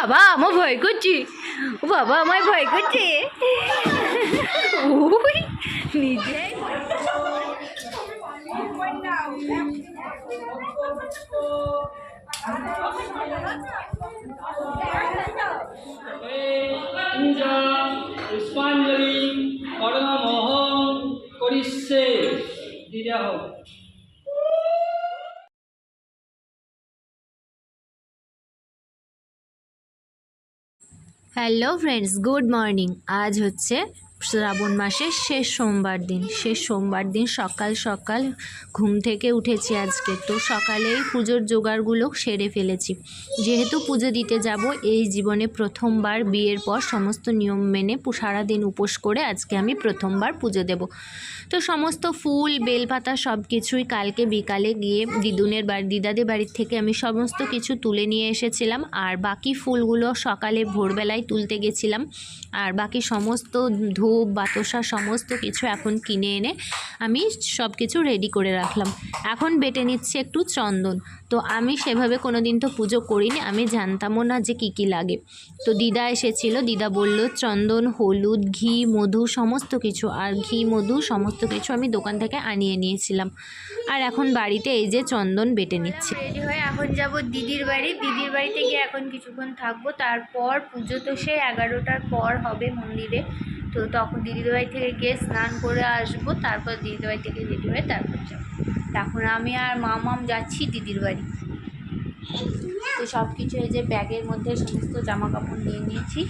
বাবা আমার ভয় করছে, ও বাবা আমার ভয় করছে। ওই নিজে পুষ্পাঞ্জলি করণমহং করিষ্যে দিদাহ। Hello friends, good morning. আজ হচ্ছে শ্রাবণ মাসের শেষ সোমবার দিন সকাল সকাল ঘুম থেকে উঠেছি আজকে। তো সকালেই পুজোর জোগাড়গুলো সেরে ফেলেছি, যেহেতু পুজো দিতে যাব। এই জীবনে প্রথমবার বিয়ের পর সমস্ত নিয়ম মেনে সারাদিন উপোস করে আজকে আমি প্রথমবার পুজো দেব। তো সমস্ত ফুল বেলপাতা সব কিছুই কালকে বিকালে গিয়ে দিদাদের বাড়ির থেকে আমি সমস্ত কিছু তুলে নিয়ে এসেছিলাম। আর বাকি ফুলগুলো সকালে ভোরবেলায় তুলতে গেছিলাম। আর বাকি সমস্ত ধূপ বাতাসা সমস্ত কিছু এখন কিনে এনে আমি সব কিছু রেডি করে রাখলাম। এখন বেটে নিচ্ছে একটু চন্দন। তো আমি সেভাবে কোনো দিন তো পুজো করিনি, আমি জানতামও না যে কী লাগে। তো দিদা এসেছিল, দিদা বলল চন্দন, হলুদ, ঘি, মধু সমস্ত কিছু, আর ঘি মধু সমস্ত কিছু আমি দোকান থেকে আনিয়ে নিয়েছিলাম। আর এখন বাড়িতে এই যে চন্দন বেটে নিচ্ছি। রেডি হয়ে এখন যাব দিদির বাড়িতে গিয়ে এখন কিছুক্ষণ থাকবো। তারপর পুজো তো সে 11টার পর হবে মন্দিরে। তো তখন দিদির বাড়ি থেকে গিয়ে স্নান করে আসবো, তারপর দিদির বাড়ি থেকে রেডি হয়ে তারপর যাবো। এখন আমি আর মামাম যাচ্ছি দিদির বাড়ি। তো সব কিছু এই যে ব্যাগের মধ্যে সমস্ত জামা কাপড় নিয়ে নিয়েছি।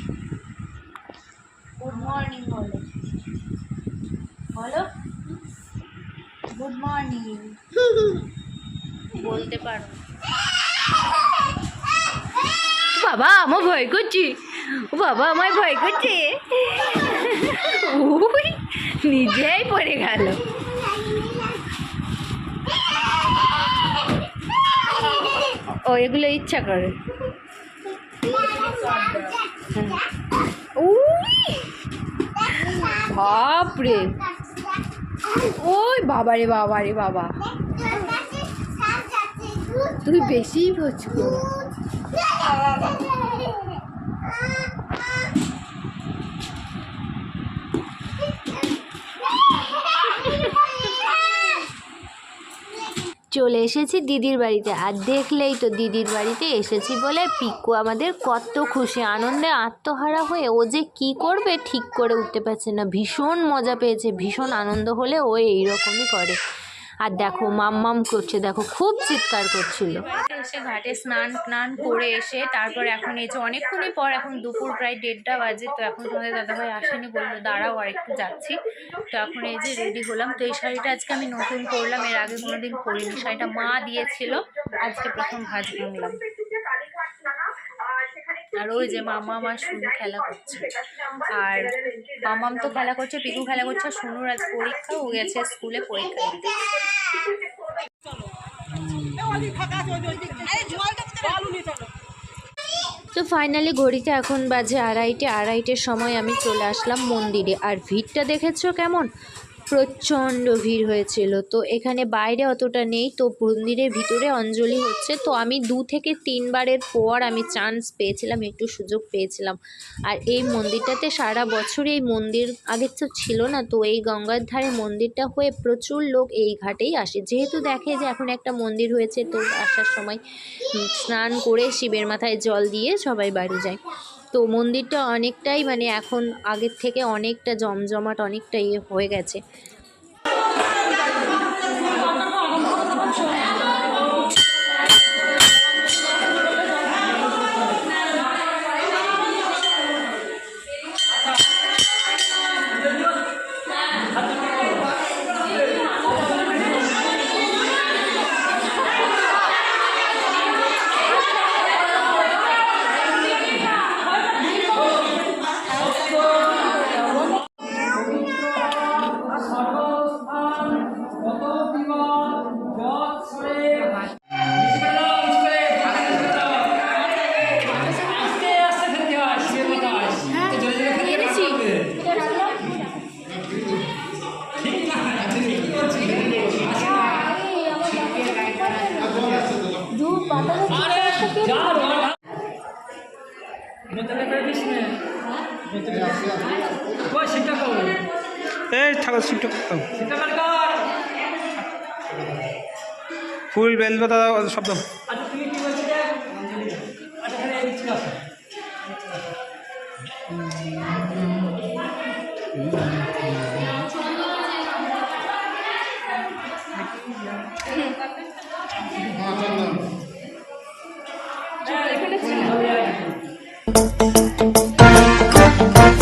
গুড মর্নিং বলো, বলো গুড মর্নিং বলতে পারো। বাবা আমার ভয় করছে, ও বাবা আমার ভয় করছে। ওই নিজেই পড়ে গেল। ও এগুলো ইচ্ছা করে। বাপরে, ওই বাবারে বাবারে বাবা, তুই বেশি বুঝবো। চলে এসেছি দিদির বাড়িতে। আর দেখলেই তো দিদির বাড়িতে এসেছি বলে পিকু আমাদের কত খুশি, আনন্দে আত্মহারা হয়ে ও যে কি করবে ঠিক করে উঠতে পারছে না। ভীষণ মজা পেয়েছে, ভীষণ আনন্দ হলে ও এইরকমই করে। আর দেখো মাম্মাম করছে, দেখো খুব চিৎকার করছিল। এসে ঘাটে স্নান করে এসে তারপর এখন এই যে অনেকক্ষণই পর, এখন দুপুর প্রায় 1:30 বাজে। তো এখন তোমাদের দাদাভাই আসেনি, বললো দাঁড়াও আর একটু যাচ্ছি। তো এখন এই যে রেডি হলাম। তো এই শাড়িটা আজকে আমি নতুন করলাম, এর আগে কোনোদিন পরিনি। শাড়িটা মা দিয়েছিল, আজকে প্রথম ভাঁজ ভাঙলাম। আর ওই যে মামা আমার শুনু খেলা করছে, আর মামাম তো খেলা করছে, পিকু খেলা করছে। আর শুনুর আজ পরীক্ষা, ও গেছে স্কুলে পরীক্ষা দিতে। তো ফাইনালি ঘড়িতে এখন বাজে 2:30 সময় আমি চলে আসলাম মন্দিরে। আর ভিড়টা দেখেছো কেমন, প্রচণ্ড ভিড় হয়েছিল। তো এখানে বাইরে অতটা নেই, তো মন্দিরের ভিতরে অঞ্জলি হচ্ছে। তো আমি 2 থেকে 3 বারের পর আমি চান্স পেয়েছিলাম, একটু সুযোগ পেয়েছিলাম। আর এই মন্দিরটাতে সারা বছর এই মন্দির আগে তো ছিল না। তো এই গঙ্গার ধারে মন্দিরটা হয়ে প্রচুর লোক এই ঘাটেই আসে, যেহেতু দেখে যে এখন একটা মন্দির হয়েছে। তো আসার সময় স্নান করে শিবের মাথায় জল দিয়ে সবাই বাড়ি যায়। তো মন্দিরটা অনেকটাই মানে এখন আগের থেকে অনেকটা জমজমাট, অনেকটা ইয়ে হয়ে গেছে। নতুন করে দিস না ওই সেটা কর এই থাকো সিটটা সেটা কর ফুল বেলপাতা শব্দ আচ্ছা তুমি কি বলছিলে আচ্ছা এখানে এই ছিল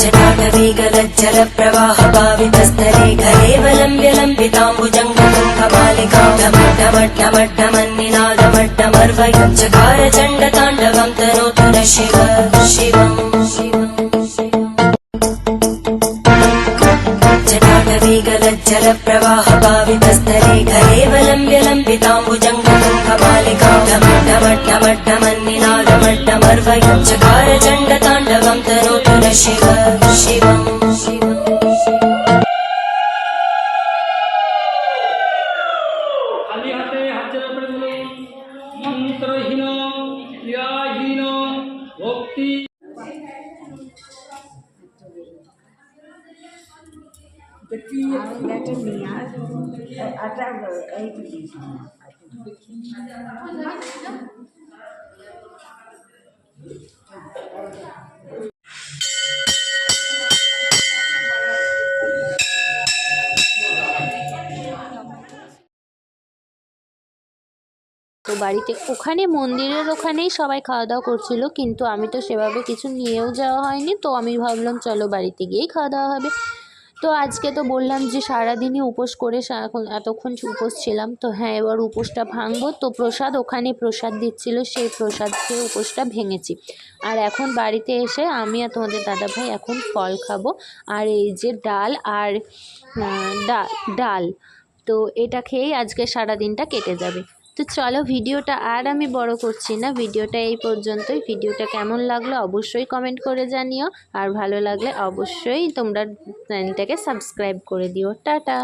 जटाटवीगलज्जलप्रवाहभावितस्तरे घलेवलम्ब्यलम्बिताम्बुजङ्गमन्निनादमट्टमर्वयं चकार चण्डताण्डवं तनोतु न शिव शिवम् जटाटवीगलज्जलप्रवाहभावितस्तरे घलेवलम्ब्यलम्बिताम्बुजङ्गमन्निनादमट्टमर्वयं चकार चण्डताण्डवं तनोतु न शिव शिवम् খালি হাতে হাতের উপরে বলুন মন্ত্রহীন ক্রিয়াহীন ভক্তি তো বাড়িতে ওখানে মন্দিরের ওখানেই সবাই খাওয়া দাওয়া করছিল, কিন্তু আমি তো সেভাবে কিছু নিয়েও যাওয়া হয়নি। তো আমি ভাবলাম চলো বাড়িতে গিয়েই খাওয়া দাওয়া হবে। তো আজকে তো বললাম যে সারাদিনই উপোস করে এতক্ষণ উপোস ছিলাম। তো হ্যাঁ, এবার উপোসটা ভাঙবো। তো প্রসাদ ওখানে প্রসাদ দিচ্ছিল, সেই প্রসাদ খেয়ে উপোসটা ভেঙেছি। আর এখন বাড়িতে এসে আমি আর তোমাদের দাদাভাই এখন ফল খাবো। আর এই যে ডাল আর ডাল, তো এটা খেয়েই আজকে সারাদিনটা কেটে যাবে। তো চলো, ভিডিওটা আর আমি বড় করছি না, ভিডিওটা এই পর্যন্তই। ভিডিওটা কেমন লাগলো অবশ্যই কমেন্ট করে জানিও, আর ভালো লাগলে অবশ্যই তোমরা চ্যানেলটাকে সাবস্ক্রাইব করে দিও। টাটা।